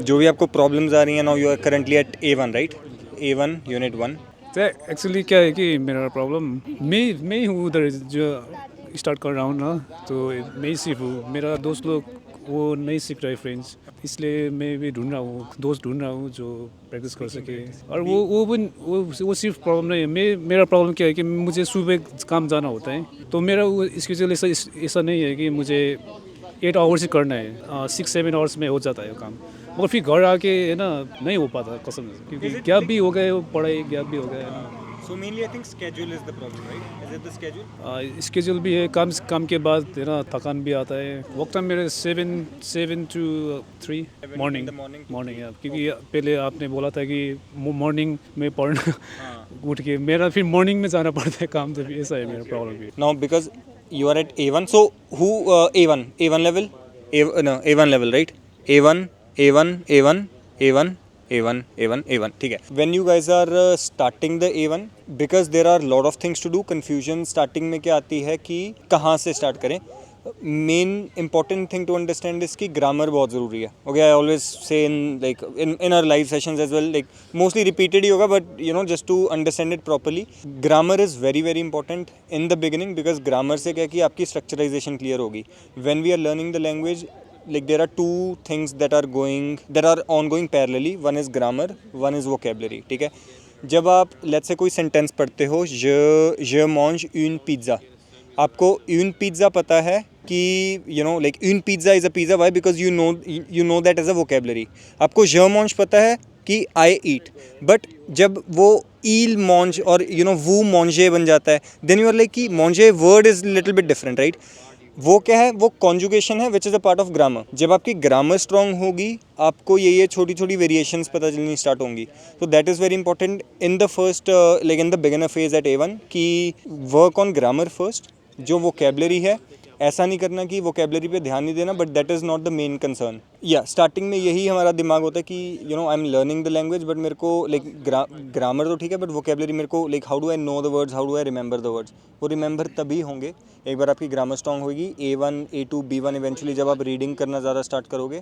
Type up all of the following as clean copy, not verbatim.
जो भी आपको प्रॉब्लम्स आ रही हैं, now you are currently at A1 right? A1 unit 1। तो एक्चुअली क्या है कि मेरा प्रॉब्लम मैं ही हूँ उधर जो स्टार्ट कर रहा हूँ ना, तो मैं ही सिर्फ हूँ, मेरा दोस्त लोग वो नहीं सीख रहे फ्रेंड्स, इसलिए मैं भी ढूंढ रहा हूँ, दोस्त ढूंढ रहा हूँ जो प्रैक्टिस कर सके। और वो सिर्फ प्रॉब्लम नहीं है, मेरा प्रॉब्लम क्या है कि मुझे सुबह काम जाना होता है, तो मेरा वो स्केड्यूल ऐसा नहीं है कि मुझे 8 आवर्स ही करना है, 6-7 आवर्स में हो जाता है वो काम, मगर फिर घर आके है ना नहीं हो पाता कसम से, क्योंकि गैप भी हो गए, पढ़ाई गैप भी हो गया। So mainly I think schedule is the problem, right? Is it the schedule? Schedule भी है, काम के बाद है ना थकान भी आता है। वक्त टाइम मेरे 7 to 3 morning the morning to morning 3. है, क्योंकि पहले आपने बोला था कि मॉर्निंग में पढ़ना उठ के मेरा फिर मॉर्निंग में जाना पड़ता है काम, तो ऐसा है मेरा प्रॉब्लम भी। Now because you are at A1, so who A1 level? No, A1 level, right? A1 A1 A1 A1 A1 A1 A1 ठीक है। When you guys are starting the A1, because there are lot of things to do, confusion starting में क्या आती है कि कहाँ से start करें। Main important thing to understand इसकी ग्रामर बहुत ज़रूरी है। Okay, I always say in our live sessions as well, like mostly repeated ही होगा, but you know just to understand it properly, grammar is very very important in the beginning, because grammar से क्या कि आपकी structurization clear होगी। When we are learning the language, like there are two things that are ongoing parallelly. One is grammar, one is vocabulary. ठीक है, जब आप let's say कोई सेंटेंस पढ़ते हो, je mange une pizza, आपको une pizza पता है कि you know like une pizza is a pizza, why? Because you know that as a vocabulary. आपको je mange पता है कि आई ईट, बट जब वो ईल मॉन्ज और यू नो वो मॉन्जे बन जाता है, देन यू आर लाइक कि मॉन्जे word is little bit different, right? वो क्या है, वो कॉन्जुगेशन है which is a part of grammar. जब आपकी ग्रामर स्ट्रांग होगी, आपको ये छोटी छोटी वेरिएशंस पता चलनी स्टार्ट होंगी। तो that is very important in the first like in the beginner phase at A1 कि वर्क ऑन ग्रामर फर्स्ट। जो वोकेबलरी है, ऐसा नहीं करना कि वोकेबलरी पे ध्यान नहीं देना, but that is not the main concern. या स्टार्टिंग में यही हमारा दिमाग होता है कि you no I am learning the language, but मेरे को लाइक ग्रामर तो ठीक है, बट वोकेबलरी मेरे को like how do I know the words, how do I remember the words. वो रिमेंबर तभी होंगे एक बार आपकी ग्रामर स्ट्रांग होगी। A1 A2 B1 इवेंचुअली जब आप रीडिंग करना ज़्यादा स्टार्ट करोगे,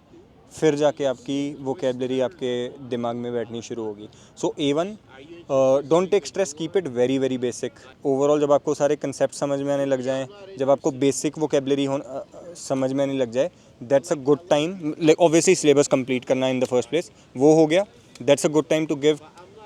फिर जाके आपकी वोकेबलरी आपके दिमाग में बैठनी शुरू होगी। So A1, don't take stress, keep it very very basic. Overall जब आपको सारे कंसेप्ट समझ में आने लग जाएं, जब आपको बेसिक वोकेबलरी समझ में आने लग जाए, that's a good time. Like obviously syllabus complete करना इन द फर्स्ट प्लेस, वो हो गया, that's a good time to give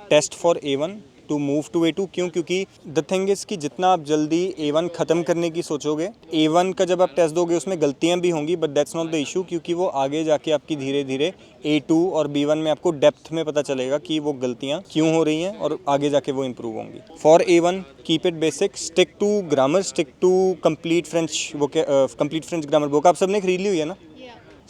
test for A1 to move to A2। क्यों? क्योंकि द थिंग इज़ कि जितना आप जल्दी A1 ख़त्म करने की सोचोगे, A1 का जब आप टेस्ट दोगे उसमें गलतियां भी होंगी, but that's not the issue, क्योंकि वो आगे जाके आपकी धीरे धीरे A2 और B1 में आपको डेप्थ में पता चलेगा कि वो गलतियां क्यों हो रही हैं, और आगे जाके वो इंप्रूव होंगी। For A1 keep it basic, stick to grammar, stick to complete French grammar book. आप सबने खरीद ली हुई है ना?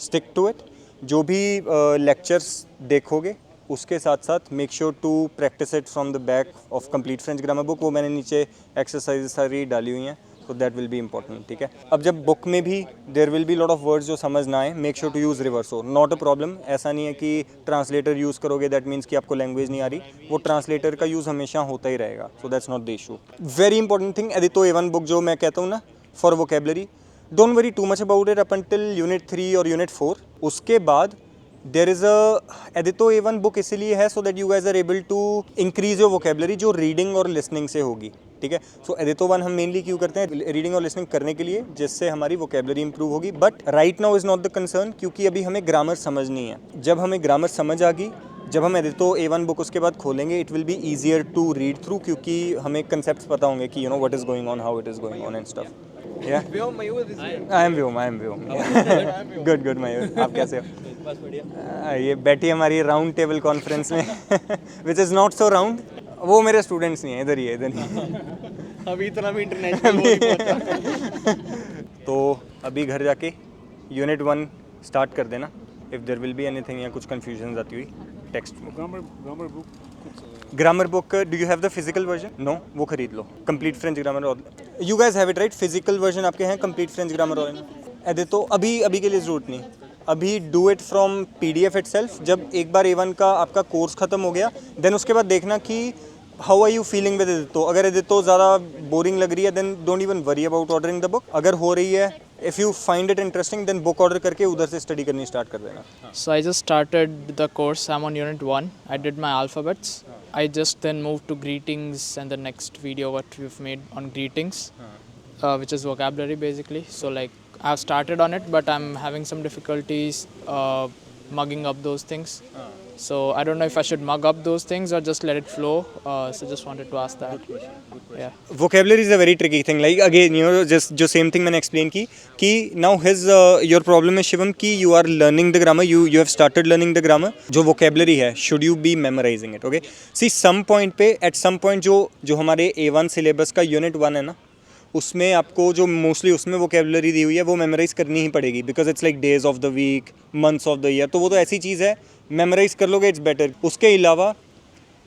Stick to it. जो भी लेक्चर्स देखोगे उसके साथ साथ make sure to practise it from the back of complete French grammar book. वो मैंने नीचे एक्सरसाइज सारी डाली हुई हैं, तो दैट विल बी इंपॉर्टेंट। ठीक है, अब जब बुक में भी there will be lot of words जो समझ ना आए, make sure to use Reverso, not a problem. ऐसा नहीं है कि ट्रांसलेटर यूज़ करोगे दैट मीन्स कि आपको लैंग्वेज नहीं आ रही, वो ट्रांसलेटर का यूज़ हमेशा होता ही रहेगा, so that's not the issue. Very important thing, Edito A1 book जो मैं कहता हूँ ना for vocabulary, don't worry too much about it up until unit 3 और यूनिट 4। उसके बाद there is a एडितो A1 book इसीलिए है so that you guys are able to increase your vocabulary, जो रीडिंग और लिसनिंग से होगी। ठीक है, सो एडितो 1 हम मेनली क्यों करते हैं? रीडिंग और लिसनिंग करने के लिए, जिससे हमारी वोकेबलरी इंप्रूव होगी। But right now is not the concern, क्योंकि अभी हमें ग्रामर समझनी है। जब हमें ग्रामर समझ आ गई, जब हम एडितो A1 बुक उसके बाद खोलेंगे, it will be easier to read through, क्योंकि हमें कंसेप्ट पता होंगे कि you know what is going on, how it is going on and stuff. Yeah, I am Vyom. Good, Mayur. आप कैसे हो? बस बढ़िया। ये बैठी हमारी राउंड टेबल कॉन्फ्रेंस में which is not so round. वो मेरे स्टूडेंट्स नहीं है, इधर ही है, इधर नहीं। अभी इतना भी इंटरनेशनल हो नहीं पहुंचा। तो अभी घर जाके यूनिट 1 स्टार्ट कर देना। If there will be anything या कुछ कन्फ्यूजन आती हुई, text grammar book. Do you have the physical version? No, वो खरीद लो, कंप्लीट फ्रेंच ग्रामर। और you guys have it right, physical version आपके हैं कंप्लीट फ्रेंच ग्रामर। और एदे तो अभी के लिए ज़रूरत नहीं, अभी do it from PDF itself. जब एक बार A1 का आपका कोर्स ख़त्म हो गया, देन उसके बाद देखना कि how are you feeling with Edito. अगर एडितो ज़्यादा बोरिंग लग रही है, then don't even worry about ordering the book. अगर हो रही है if you find it interesting then book order करके उधर से स्टडी करनी स्टार्ट कर देना. So I just started the course. I'm on unit 1. I did my alphabets. I just then moved to greetings and the next video what we've made on greetings, which is vocabulary basically. So like I've started on it, but I'm having some difficulties mugging up those things. So I don't know if I should mug up those things or just let it flow. So just wanted to ask that. Yeah. Vocabulary is a very tricky thing. Like again, you know, just जो same thing मैंने explain की कि now his your problem is Shivam कि you are learning the grammar, you have started learning the grammar. जो vocabulary है, should you be memorizing it? Okay. See some point पे at some point जो हमारे A1 syllabus का unit 1 है ना, उसमें आपको जो मोस्टली उसमें वोकेबलरी दी हुई है वो मेमोराइज़ करनी ही पड़ेगी because it's like days of the week, months of the year. तो वो तो ऐसी चीज़ है, मेमोराइज़ कर लोगे इट्स बेटर. उसके अलावा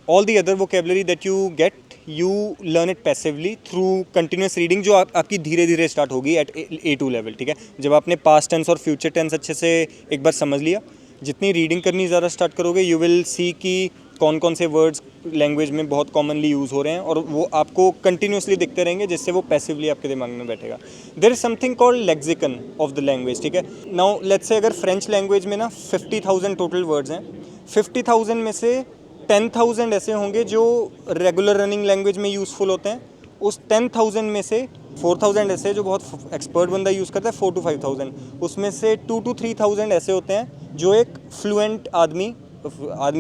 all the other vocabulary that you get you learn it passively through continuous reading जो आपकी धीरे धीरे स्टार्ट होगी एट A2 लेवल. ठीक है, जब आपने पास्ट टेंस और फ्यूचर टेंस अच्छे से एक बार समझ लिया, जितनी रीडिंग करनी ज़्यादा स्टार्ट करोगे यू विल सी कि कौन कौन से वर्ड्स लैंग्वेज में बहुत कॉमनली यूज़ हो रहे हैं और वो आपको कंटिन्यूसली दिखते रहेंगे जिससे वो पैसिवली आपके दिमाग में बैठेगा. There is something called lexicon of the language. ठीक है, नाउ लेट्स से अगर फ्रेंच लैंग्वेज में ना 50,000 टोटल वर्ड्स हैं, 50,000 में से 10,000 ऐसे होंगे जो रेगुलर रनिंग लैंग्वेज में यूज़फुल होते हैं. उस 10,000 में से 4,000 ऐसे जो बहुत एक्सपर्ट बंदा यूज़ करता है, 4 to 5,000. उसमें से 2 to 3,000 ऐसे होते हैं जो एक फ्लुएंट आदमी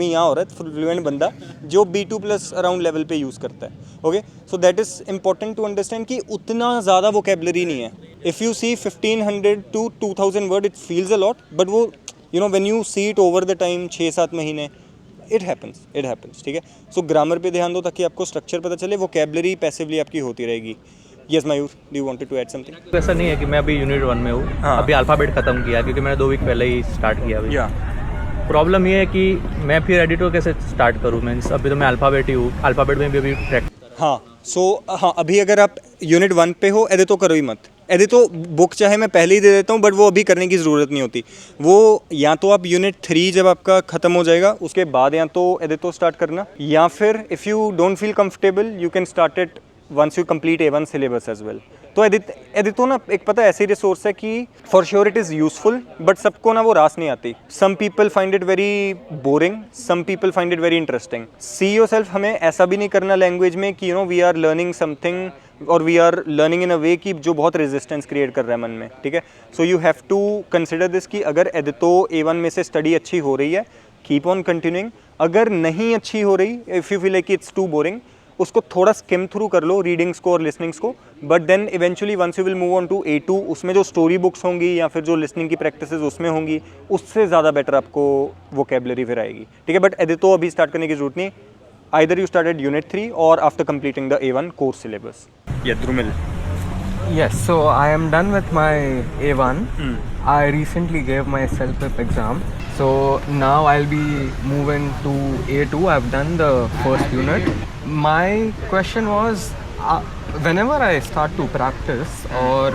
यहाँ हो रहा है, फ्लुएंट बंदा जो B2+ अराउंड लेवल पे यूज़ करता है. Okay, so that is important to understand कि उतना ज़्यादा वोकेबलरी नहीं है. If you see 1,500 to 2,000 word it feels a lot, but वो you know when you see it over the time 6-7 महीने इट हैपन्स. ठीक है, सो ग्रामर पे ध्यान दो ताकि आपको स्ट्रक्चर पता चले. वोकेबलरी पैसिवली आपकी होती रहेगी. Yes Mayur, do you wanted to add something? ऐसा नहीं है कि मैं अभी यूनिट 1 में हूँ. हाँ. अभी अल्फ़ाबेट ख़त्म किया क्योंकि मैंने 2 वीक पहले ही स्टार्ट किया. अभी या प्रॉब्लम ये है कि मैं फिर एडिटर कैसे स्टार्ट करूँ. मीन्स अभी तो मैं अल्फ़ाबेट ही हूँ, अल्फ़ाबेट में भी अभी प्रैक्टिस. हाँ, अभी अगर आप यूनिट 1 पे हो एडिट तो करो ही मत. एडिट तो बुक चाहे मैं पहले ही दे देता हूँ बट वो अभी करने की ज़रूरत नहीं होती. वो या तो आप यूनिट 3 जब आपका ख़त्म हो जाएगा उसके बाद या तो एडिट तो स्टार्ट करना, या फिर if you don't feel comfortable you can start it once you complete A1 syllabus as well. तो एडिटो ना एक पता ऐसी रिसोर्स है कि for sure it is useful but सबको ना वो रास नहीं आती. Some people find it very boring, some people find it very interesting. See yourself, हमें ऐसा भी नहीं करना लैंग्वेज में कि you know we are learning something और वी आर लर्निंग इन अ वे कि जो बहुत रेजिस्टेंस क्रिएट कर रहा है मन में. ठीक है, so you have to consider this कि अगर एडिटो A1 में से स्टडी अच्छी हो रही है कीप ऑन कंटिन्यूइंग. अगर नहीं अच्छी हो रही, if you feel like it's too boring, उसको थोड़ा स्किम थ्रू कर लो रीडिंग्स को और लिसनिंग्स को. But then eventually once you will move on to A2, उसमें जो स्टोरी बुक्स होंगी या फिर जो लिसनिंग की प्रैक्टिसेस उसमें होंगी उससे ज़्यादा बेटर आपको वोकेबलरी फिर आएगी. ठीक है, बट एडिटो अभी स्टार्ट करने की जरूरत नहीं. आइदर यू स्टार्टेड यूनिट 3 और after completing the A1 course syllabus. या Drumil? Yes, so I am done with my A1. I recently gave my self-pip exam. So now I'll be moving to A2. I've done the first unit. My question was, whenever I start to practice or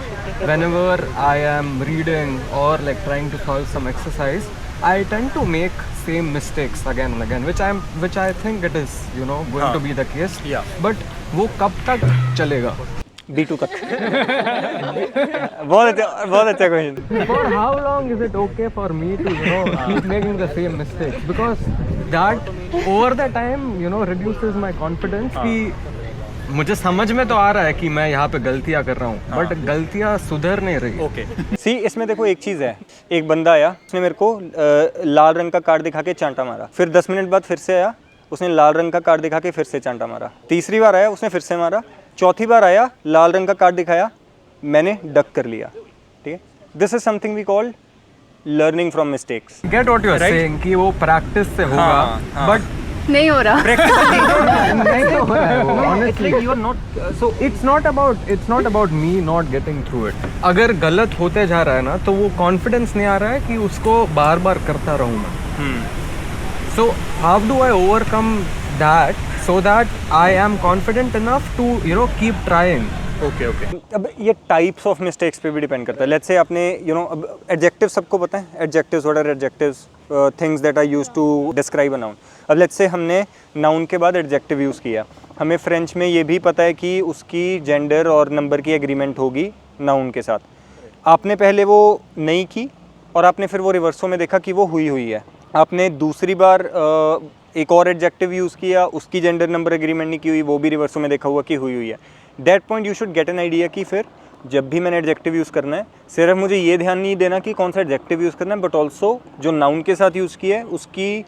whenever I am reading or like trying to solve some exercise, I tend to make same mistakes again and again, which I think it is, you know, going to be the case. Yeah. But वो कब तक चलेगा? B2 तक. बहुत अच्छा question. For how long is it okay for me to, you know, keep making the same mistakes? Because that over the time, you know, reduces my confidence कि मुझे समझ में तो आ रहा है कि मैं यहाँ पे गलतियाँ कर रहा हूँ, बट गलतियाँ सुधर नहीं रही. ओके, सी इसमें देखो एक चीज़ है. एक बंदा आया, उसने मेरे को लाल रंग का कार्ड दिखा के चांटा मारा. फिर 10 मिनट बाद फिर से आया, उसने लाल रंग का कार्ड दिखा के फिर से चांटा मारा. तीसरी बार आया, उसने फिर से मारा. चौथी बार आया, लाल रंग का कार्ड दिखाया, मैंने डक कर लिया. ठीक है, this is something we call learning from mistakes. Get what you are saying कि वो प्रैक्टिस से होगा, बट नहीं हो रहा. नहीं हो रहा है वो. Honestly, you are not. So it's not about me not getting through it. अगर गलत होते जा रहा है ना तो वो कॉन्फिडेंस नहीं आ रहा है कि उसको बार बार करता रहूँ मैं. So how do I overcome that so that I am confident enough to, you know, keep trying? Okay. अब ये टाइप्स ऑफ मिस्टेक्स पे भी डिपेंड करता है. लेट्स से आपने यू नो अब एडजेक्टिव सबको पता है. Adjectives, what are adjectives? Things that are used to describe a noun. अब लेट्स से हमने नाउन के बाद एडजेक्टिव यूज़ किया. हमें फ्रेंच में ये भी पता है कि उसकी जेंडर और नंबर की एग्रीमेंट होगी नाउन के साथ. आपने पहले वो नहीं की और आपने फिर वो रिवर्सो में देखा कि वो हुई हुई है, आपने दूसरी बार एक और एडजेक्टिव यूज़ किया, उसकी जेंडर नंबर एग्रीमेंट नहीं की हुई, वो भी रिवर्सो में देखा हुआ कि हुई हुई है. That point you should get an idea कि फिर जब भी मैंने एडजेक्टिव यूज़ करना है, सिर्फ मुझे ये ध्यान नहीं देना कि कौन सा एडजेक्टिव यूज़ करना है, बट ऑल्सो जो नाउन के साथ यूज़ किया है उसकी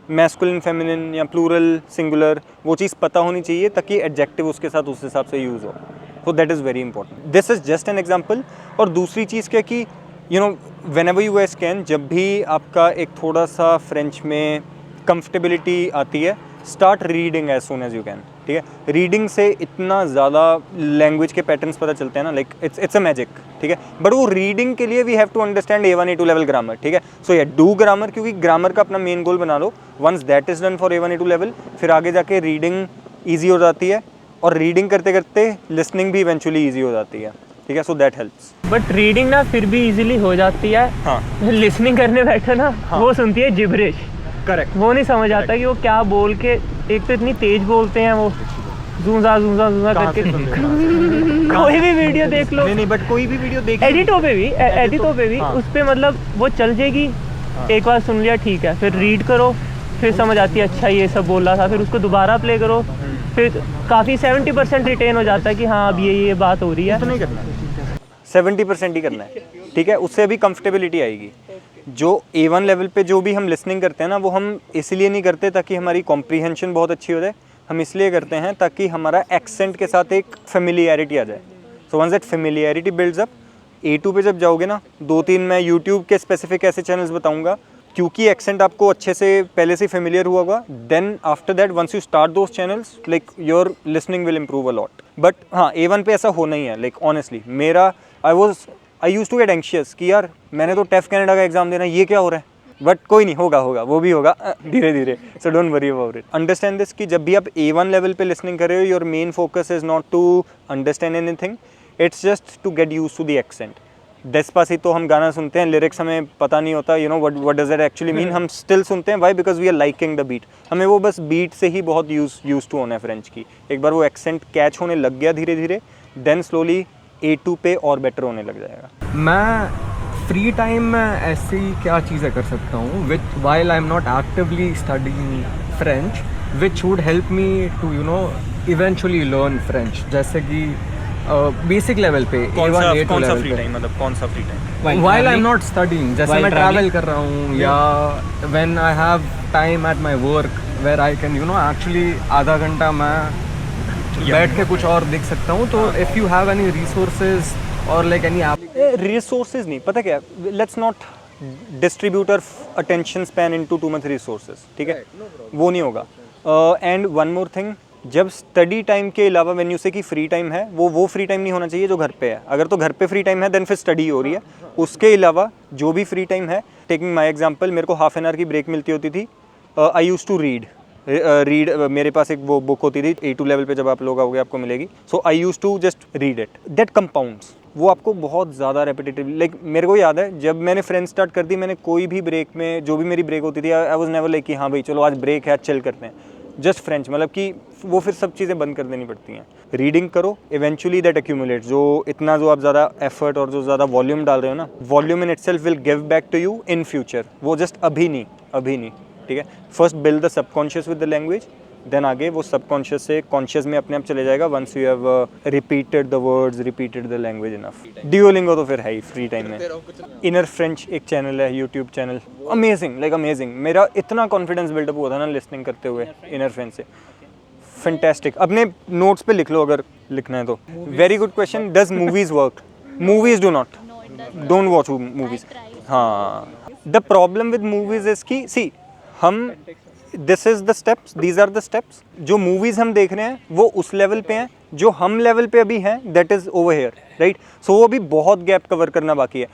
मैस्कुलिन, फेमिनिन या प्लूरल, सिंगुलर, वो चीज़ पता होनी चाहिए ताकि एडजेक्टिव उसके साथ उस हिसाब से यूज़ हो. सो that is very important. This is just an example. और दूसरी चीज़ क्या कि you know whenever you guys can, जब भी आपका एक थोड़ा सा फ्रेंच में कंफर्टेबिलिटी आती है, start reading as soon as you can. ठीक है, रीडिंग से इतना ज़्यादा लैंग्वेज के पैटर्न्स पता चलते हैं ना, लाइक इट्स अ मैजिक. ठीक है, बट वो रीडिंग के लिए we have to understand A1 A2 level grammar. ठीक है, सो या डू ग्रामर, क्योंकि ग्रामर का अपना मेन गोल बना लो. Once that is done for A1 A2 level, फिर आगे जाके रीडिंग ईजी हो जाती है और रीडिंग करते करते लिसनिंग भी इवेंचुअली ईजी हो जाती है. ठीक है, so that helps. But reading ना फिर भी इजीली हो जाती है. हाँ, लिसनिंग करने बैठे ना, वो सुनती है जिब्रिश. करेक्ट. वो नहीं समझ आता कि वो क्या बोल के, एक तो इतनी तेज बोलते हैं वो, जूंजा जूंजा जूंजा करके. कोई भी वीडियो देख लो, नहीं, बट कोई भी वीडियो देख, एडिटो पे भी उस पे मतलब वो चल जाएगी. एक बार सुन लिया ठीक है, फिर रीड करो, फिर समझ आती है अच्छा ये सब बोल रहा था, फिर उसको दोबारा प्ले करो, फिर काफ़ी 70% रिटेन हो जाता है कि हाँ अब ये बात हो रही है. तो नहीं करना है, 70% ही करना है. ठीक है, उससे अभी कंफर्टेबिलिटी आएगी. जो A1 लेवल पे जो भी हम लिसनिंग करते हैं ना, वो हम इसलिए नहीं करते ताकि हमारी कॉम्प्रीहेंशन बहुत अच्छी हो जाए, हम इसलिए करते हैं ताकि हमारा एक्सेंट के साथ एक फेमिलियरिटी आ जाए. So once that familiarity builds up, A2 पे जब जाओगे ना, 2-3 मैं यूट्यूब के स्पेसिफिक ऐसे चैनल्स बताऊंगा, क्योंकि एक्सेंट आपको अच्छे से पहले से फेमिलियर हुआ होगा. Then after that once you start those channels, like your listening will improve a lot. But हाँ, A1 पे ऐसा होना ही है. लाइक ऑनेस्टली मेरा आई यूज टू गेट एंशियस कि यार मैंने तो टेफ कनाडा का एग्जाम देना, ये क्या हो रहा है. बट कोई नहीं, होगा वो भी होगा धीरे धीरे. So don't worry about it. Understand this कि जब भी आप A1 लेवल पे लिसनिंग कर रहे हो, your main focus is not to understand anything, it's just to get use to the accent. Despacito हम गाना सुनते हैं, लिरिक्स हमें पता नहीं होता, you know what does it actually mean, हम स्टिल सुनते हैं. Why? Because we are liking the beat. हमें वो बस बीट से ही बहुत यूज टू होना है फ्रेंच की. एक बार वो एक्सेंट कैच होने लग गया धीरे धीरे, देन स्लोली A2 पे और बेटर होने लग जाएगा. मैं फ्री टाइम में ऐसी क्या चीज़ें कर सकता हूँ which while I am not actively studying French, which would help me to you know eventually learn French. जैसे कि बेसिक लेवल पे A1 A2 लेवल पे, मतलब कौन सा free time? while I'm not studying, जैसे मैं ट्रैवल कर रहा हूँ, या when I have time at my work where I can you know actually आधा घंटा मैं बैठ के कुछ और देख सकता हूँ. तो if you have any resources or like any app. Resources नहीं, पता क्या, let's not distribute our attention span into too much resources. ठीक है, वो नहीं होगा. एंड वन मोर थिंग, जब स्टडी टाइम के अलावा व्हेन यू से कि फ्री टाइम है, वो फ्री टाइम नहीं होना चाहिए जो घर पे है. अगर तो घर पे फ्री टाइम है देन फिर स्टडी हो रही है. उसके अलावा जो भी फ्री टाइम है, टेकिंग माई एग्जाम्पल, मेरे को हाफ एन आवर की ब्रेक मिलती होती थी. आई यूज टू रीड. मेरे पास एक वो बुक होती थी A2 लेवल पे, जब आप लोग आओगे आपको मिलेगी. So I use to just read it. That compounds, वो आपको बहुत ज़्यादा रेपिटेटिव. लाइक मेरे को याद है जब मैंने फ्रेंच स्टार्ट कर दी, मैंने कोई भी ब्रेक में, जो भी मेरी ब्रेक होती थी, आई वाज नेवर लाइक कि हाँ भाई चलो आज ब्रेक है, आज चिल करते हैं. जस्ट फ्रेंच, मतलब कि वो फिर सब चीज़ें बंद कर देनी पड़ती हैं. रीडिंग करो, इवेंचुअली दैट एक्यूमुलेट्स. जो आप ज़्यादा एफर्ट और जो ज़्यादा वॉल्यूम डाल रहे हो ना, volume in itself will give back to you in future. वो जस्ट अभी नहीं. ठीक है, first build the subconscious with the language, then आगे वो सबकॉन्शियस से कॉन्शियस में अपने आप चले जाएगा. Once you have repeated the words, repeated the language enough. Duolingo तो फिर है ही फ्री टाइम में. इनर फ्रेंच एक चैनल है, YouTube channel, amazing, like amazing. मेरा इतना कॉन्फिडेंस बिल्डअप हुआ था ना लिसनिंग करते हुए इनर फ्रेंच से, फैंटास्टिक. अपने नोट्स पे लिख लो अगर लिखना है तो. Very good question. Does movies work? Movies do not, don't watch movies. हाँ, the problem with movies is की सी, हम this is the steps, these are the steps. जो मूवीज हम देख रहे हैं वो उस लेवल पे हैं, जो हम लेवल पे अभी हैं that is over here, right. So वो अभी बहुत गैप कवर करना बाकी है.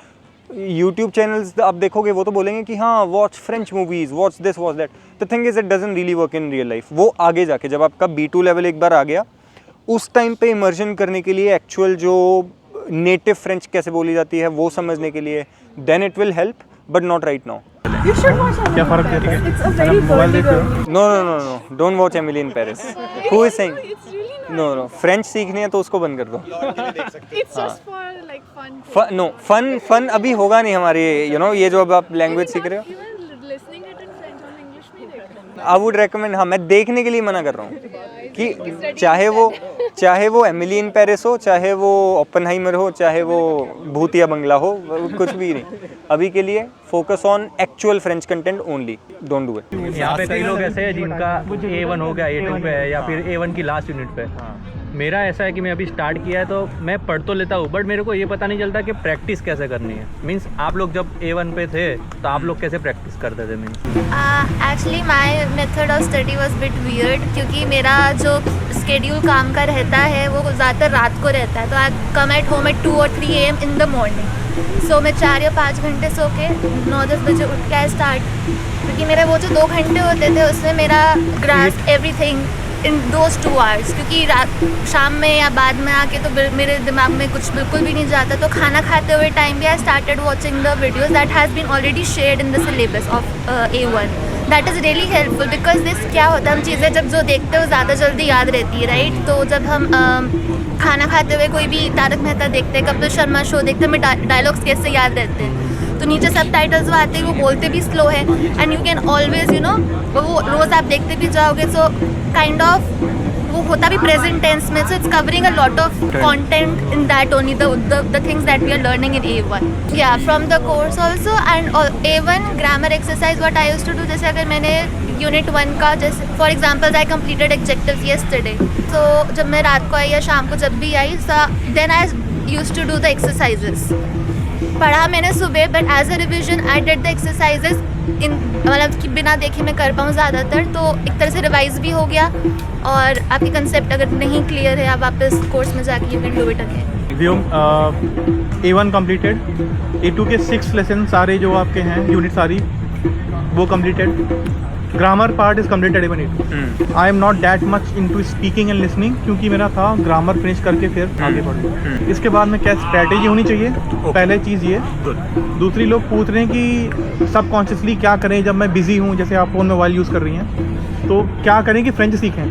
यूट्यूब चैनल्स आप देखोगे वो तो बोलेंगे कि हाँ watch French movies, watch this, watch that. The thing is it doesn't really work in real life. वो आगे जाके जब आपका B2 लेवल एक बार आ गया, उस टाइम पे इमर्जन करने के लिए, एक्चुअल जो नेटिव फ्रेंच कैसे बोली जाती है वो समझने के लिए, then it will help, but not right now. You should watch Emily in Paris. It's a very girly girl. No, don't watch Emily in Paris. Who is saying? It's really know French सीखनी है तो उसको बंद कर दो. It's just for like fun. Fun अभी होगा नहीं हमारे ये जो अब आप लैंग्वेज सीख रहे हो. Even listening it in French और English में देख रहे हैं. I would recommend. हाँ, मैं देखने के लिए मना कर रहा हूँ कि चाहे वो एमिली इन पेरिस हो, चाहे वो ओपनहाइमर हो, चाहे वो भूतिया बंगला हो, कुछ भी नहीं. अभी के लिए focus on actual French content only. Don't do it. यहाँ पे कई लोग ऐसे हैं जिनका A1 हो गया A2 पे है या फिर A1 की लास्ट यूनिट पे. मेरा ऐसा है कि मैं अभी स्टार्ट किया है तो मैं पढ़ तो लेता हूँ बट मेरे को ये पता नहीं चलता कि प्रैक्टिस कैसे करनी है. मीन्स आप लोग जब A1 पे थे तो आप लोग कैसे प्रैक्टिस करते थे? Means actually my method of study was bit weird क्योंकि मेरा जो स्केड्यूल काम का रहता है वो ज़्यादातर रात को रहता है. तो I come at home at 2 or 3 AM in the morning. So मैं 4 या 5 घंटे सो के 9-10 बजे उठ के स्टार्ट, क्योंकि मेरे वो जो 2 घंटे होते थे उसमें मेरा grasp everything in those 2 hours. क्योंकि शाम में या बाद में आके तो मेरे दिमाग में कुछ बिल्कुल भी नहीं जाता. तो खाना खाते हुए टाइम भी I started watching the videos that has been already shared in the syllabus of A1. That is really helpful because this क्या होता है, हम चीज़ें जब जो देखते हो ज़्यादा जल्दी याद रहती है, राइट. तो जब हम खाना खाते हुए कोई भी तारक मेहता देखते हैं, कपिल शर्मा शो देखते हैं, हमें डायलॉग्स कैसे याद रहते हैं. तो नीचे सबटाइटल्स वो आते हैं, वो बोलते भी स्लो है एंड यू कैन ऑलवेज वो रोज़ आप देखते भी जाओगे. सो काइंड ऑफ वो होता भी प्रेजेंट टेंस में. So it's covering a lot of content in that only the things that we are learning in A1. या from the course also and A1 grammar exercise what I used to do. जैसे अगर मैंने unit 1 का जैसे for example I completed adjectives yesterday. तो जब मैं रात को आई या शाम को जब भी I then I used to do the exercises. पढ़ा मैंने सुबह but as a revision I did the exercises in मतलब कि बिना देखे मैं कर पाऊँ ज़्यादातर. तो एक तरह से रिवाइज भी हो गया और आपकी कंसेप्ट अगर नहीं क्लियर है आप वापस कोर्स में जाके you can do it again. Vyom A1 completed, A2 के 6 लेसन सारे जो आपके हैं यूनिट सारी वो completed. Grammar part is completed A1 A2. I am not that much into speaking and listening क्योंकि मेरा था ग्रामर फिनिश करके फिर आगे बढ़ूँ. इसके बाद में क्या स्ट्रैटेजी होनी चाहिए, पहले चीज़ ये. दूसरी लोग पूछ रहे हैं कि सबकॉन्शियसली क्या करें जब मैं बिज़ी हूँ, जैसे आप फ़ोन मोबाइल यूज़ कर रही हैं तो क्या करें कि फ्रेंच सीखें.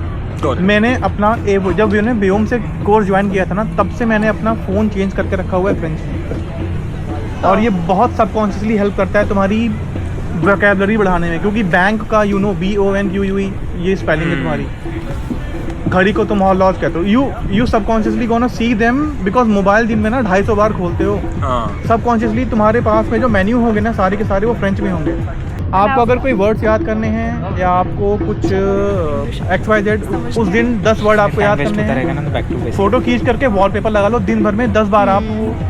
मैंने अपना जब मैंने व्योम से कोर्स ज्वाइन किया था ना तब से मैंने अपना फ़ोन चेंज करके रखा हुआ है फ्रेंच. और ये बहुत सबकॉन्शियसली हेल्प करता है तुम्हारी वोकैबुलरी बढ़ाने में, क्योंकि बैंक का BONQUE ये स्पेलिंग है तुम्हारी. घड़ी को तुम हॉलॉज कहते हो. You subconsciously gonna see them because mobile दिन में ना 250 बार खोलते हो. सबकॉन्शियसली तुम्हारे पास में जो मेन्यू होंगे ना सारे के सारे वो फ्रेंच में होंगे. आपको अगर कोई वर्ड्स याद करने हैं या आपको कुछ XYZ उस दिन 10 वर्ड आपको याद करने हैं, फोटो खींच करके वॉलपेपर लगा लो. दिन भर में 10 बार आप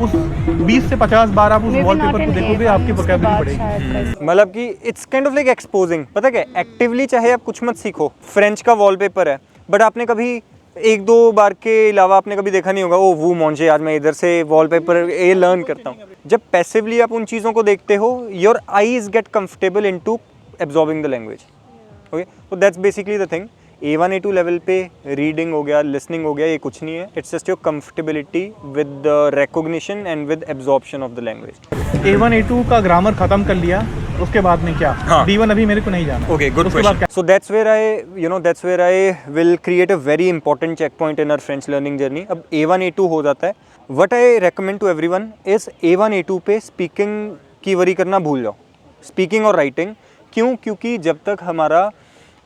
उस 20 से 50 बार आप उस वॉलपेपर को देखोगे, आपकी वोकैबुलरी बढ़ेगी. मतलब कि it's kind of like exposing. पता क्या, एक्टिवली चाहे आप कुछ मत सीखो, फ्रेंच का वॉलपेपर है बट आपने कभी 1-2 बार के अलावा आपने कभी देखा नहीं होगा ओ वो मॉन्जे आज मैं इधर से वॉलपेपर ये लर्न करता हूँ. जब पैसिवली आप उन चीज़ों को देखते हो your eyes get comfortable into absorbing the language. Okay, तो that's basically the thing. A1 A2 level पे रीडिंग हो गया, लिसनिंग हो गया, ये कुछ नहीं है. It's just your comfortability with the recognition and with absorption of the language. A1 A2 का ग्रामर खत्म कर लिया, उसके बाद में क्या? B1 अभी मेरे को नहीं जाना. Okay, good question. So that's where I will create a very important checkpoint in our French learning journey. अब A1 A2 हो जाता है. What I recommend to everyone is A1 A2 पे speaking की वरी करना भूल जाओ. Speaking और writing. क्यों? क्योंकि जब तक हमारा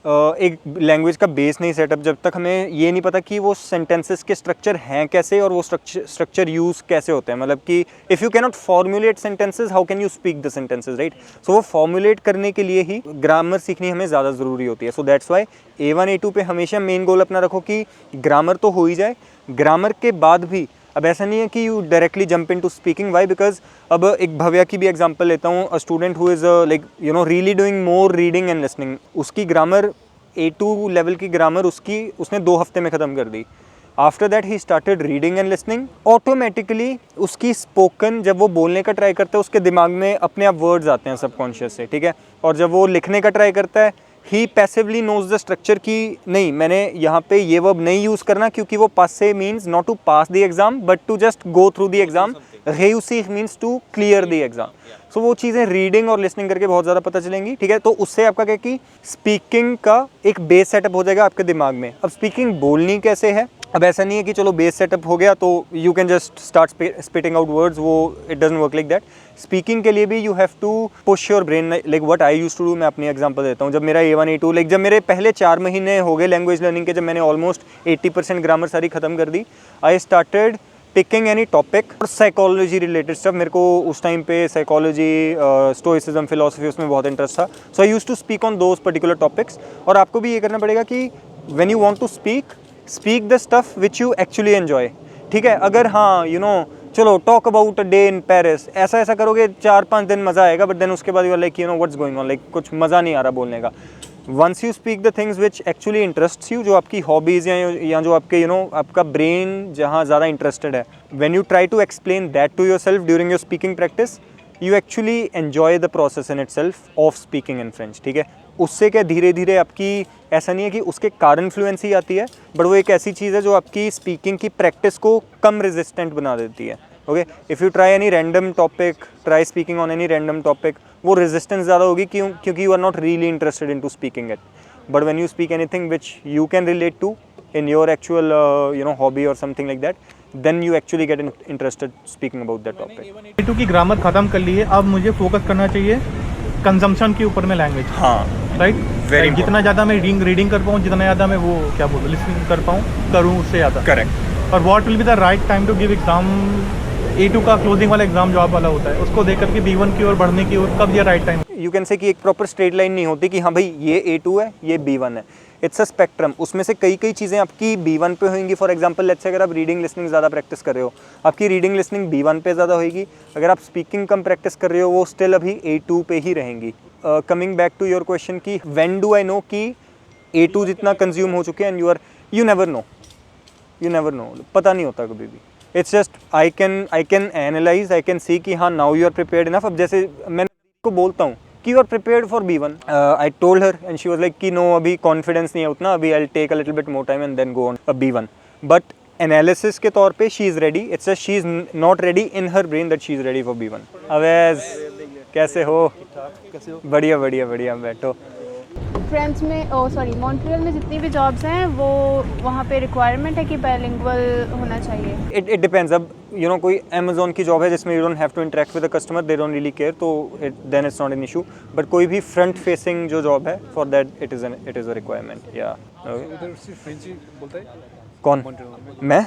एक लैंग्वेज का बेस नहीं सेटअप, जब तक हमें ये नहीं पता कि वो सेंटेंसेस के स्ट्रक्चर हैं कैसे और वो स्ट्रक्चर यूज़ कैसे होते हैं. मतलब कि if you can not formulate sentences how can you speak the sentences, right. So वो फॉर्मुलेट करने के लिए ही ग्रामर सीखनी हमें ज़्यादा ज़रूरी होती है. So that's why A1 A2 पे हमेशा मेन गोल अपना रखो कि ग्रामर तो हो ही जाए. ग्रामर के बाद भी अब ऐसा नहीं है कि you directly jump in to speaking. Why? Because अब एक भव्या की भी एग्जांपल लेता हूँ. A student who is like really doing more reading and listening. उसकी ग्रामर A2 लेवल की ग्रामर उसने 2 हफ्ते में ख़त्म कर दी. After that he started reading and listening. Automatically उसकी स्पोकन जब वो बोलने का ट्राई करता है उसके दिमाग में अपने आप वर्ड्स आते हैं सबकॉन्शियस से, ठीक है. और जब वो लिखने का ट्राई करता है ही पैसिवली नोज द स्ट्रक्चर की नहीं मैंने यहाँ पे ये वर्ब नहीं यूज़ करना क्योंकि वो पासे means not to pass the exam but to just go through the exam. रेयूसीख means to clear the exam. So वो चीज़ें रीडिंग और लिसनिंग करके बहुत ज़्यादा पता चलेंगी, ठीक है. तो उससे आपका क्या कि स्पीकिंग का एक बेस सेटअप हो जाएगा आपके दिमाग में. अब स्पीकिंग बोलनी कैसे है अब ऐसा नहीं है कि चलो बेस सेटअप हो गया तो you can just start spitting out words, वो it doesn't work like that. Speaking के लिए भी you have to push your brain, like what I used to do. मैं अपनी एग्जांपल देता हूँ. जब मेरा A1 A2 लाइक जब मेरे पहले 4 महीने हो गए लैंग्वेज लर्निंग के, जब मैंने ऑलमोस्ट 80% ग्रामर सारी खत्म कर दी, I started picking any topic और साइकोलॉजी रिलेटेड स्टफ. मेरे को उस टाइम पे साइकोलॉजी, स्टोइसिज्म, फिलोसफी, उसमें बहुत इंटरेस्ट था. So I used to speak on those particular topics. और आपको भी ये करना पड़ेगा कि when you want to speak the stuff which you actually enjoy. ठीक है, अगर हाँ यू नो चलो talk about a day in Paris, ऐसा करोगे 4-5 दिन मज़ा आएगा, बट देन उसके बाद you are like you know what's going on, like कुछ मज़ा नहीं आ रहा बोलने का. Once you speak the things which actually interests you, जो आपकी हॉबीज़ या जो आपके यू नो आपका ब्रेन जहाँ ज़्यादा इंटरेस्टेड है, when you try to explain that to yourself during your speaking practice, you actually enjoy the process in itself of speaking in French. ठीक है, उससे क्या धीरे धीरे आपकी, ऐसा नहीं है कि उसके कारण फ्लुएंसी आती है, बट वो एक ऐसी चीज़ है जो आपकी स्पीकिंग की प्रैक्टिस को कम रेजिस्टेंट बना देती है. Okay, if you try any random topic, try speaking on any random topic, वो रेजिस्टेंस ज़्यादा होगी क्योंकि you are not really interested in to speaking it. But when you speak anything which you can relate to in your actual you know hobby or something like that, then you actually get interested speaking about that topic. A2 की grammar ख़त्म कर ली है, अब मुझे focus करना चाहिए consumption के ऊपर में लैंग्वेज. हाँ, राइट. जितना ज़्यादा मैं रीडिंग कर पाऊँ, जितना ज़्यादा मैं वो क्या बोलूँ लिसनिंग कर करूँ उससे ज़्यादा. करेक्ट. और what will be the right time to give exam. A2 का क्लोजिंग वाला एग्जाम जॉब वाला होता है, उसको देख करके B1 की ओर बढ़ने की ओर कब ये right time. You can say कि एक प्रॉपर स्ट्रेट लाइन नहीं होती कि हाँ भाई ये A2 है, ये B1 है. It's a spectrum. उसमें से कई चीज़ें आपकी B1 पे होंगी. फॉर एग्जांपल लेट्स से अगर आप रीडिंग लिसनिंग ज़्यादा प्रैक्टिस कर रहे हो, आपकी रीडिंग लिसनिंग B1 पे ज़्यादा होगी. अगर आप स्पीकिंग कम प्रैक्टिस कर रहे हो, वो स्टिल अभी A2 पे ही रहेंगी. Coming back to your question कि व्हेन डू आई नो कि A2 जितना कंज्यूम हो चुके हैं, एंड यू नेवर नो, पता नहीं होता कभी भी. It's just I can analyse, I can see कि हाँ now you are prepared enough. अब जैसे मैं को बोलता हूँ कि you are prepared for B1, I told her and she was like कि नो अभी कॉन्फिडेंस नहीं है उतना, अभी I will take a little bit more time and then go on B1. But analysis के तौर पे she is ready. It's just she is not ready in her brain that she is ready for B1. अवैज कैसे हो? बढ़िया बढ़िया बढ़िया. बैठो. French में मॉन्ट्रियल में जितनी भी जॉब्स हैं वो वहाँ पे रिक्वायरमेंट है कि बाइलिंगुअल होना चाहिए. It depends. अब यू नो कोई अमेजोन की जॉब है जिसमें you don't have to interact with the customer, they don't really care, तो then it's not an issue. But कोई भी फ्रंट फेसिंग जो जॉब है, for that it is a requirement. या उधर सिर्फ फ्रेंच ही बोलता है. कौन? मैं?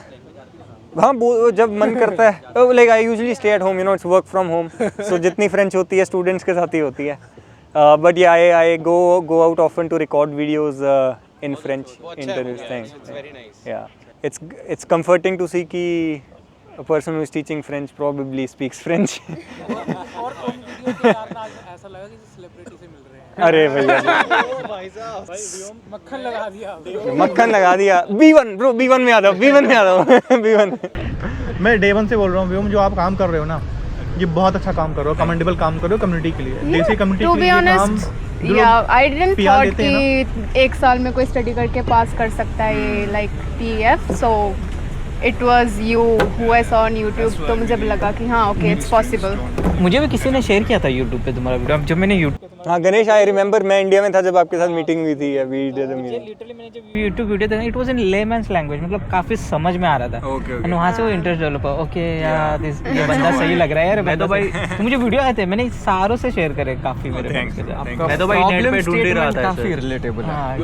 हाँ, जब मन करता है. Like I usually stay at home, you know it's work from home, so जितनी फ्रेंच होती है स्टूडेंट्स के साथ ही होती है. But yeah, I go out often to record videos in French interviews thing. It's very nice. Yeah, it's comforting to see कि a person who is teaching French probably speaks French. और video के यार ऐसा लगा कि celebrity से मिल रहे हैं. अरे भैया भाई साहब मक्खन लगा दिया. मक्खन लगा दिया. B1 ब्रो, B1 में आ जाओ, B1 में आ जाओ. B1. मैं Day 1 से बोल रहा हूँ व्योम, जो आप काम कर रहे हो ना, ये बहुत अच्छा काम कर रहे हो, कमेंडेबल काम कर रहे हो कम्युनिटी के लिए, देसी कम्युनिटी के लिए काम. आई डिडंट थॉट कि 1 साल में कोई स्टडी करके पास कर सकता है ये like PF. So it was you who I saw on YouTube, तो मुझे लगा कि हाँ ओके इट्स पॉसिबल. मुझे भी किसी ने शेयर किया था YouTube पे तुम्हारा वीडियो. जब मैंने हाँ गणेश, आई रिमेंबर मैं इंडिया में था जब आपके साथ मीटिंग हुई थी. अभी लिटरली मैंने जब YouTube वीडियो देखा, it was in layman's language, मतलब काफी समझ में आ रहा था. एंड वहाँ से वो इंटरेस्ट डेवलप हुआ. ओके यार ये बंदा सही लग रहा है यार. मैं तो भाई तो मुझे वीडियो आए थे, मैंने सारों से शेयर करे काफी मेरे. मैं तो भाई नेट पे ढूंढ ही रहा था. काफी रिलेटेबल है.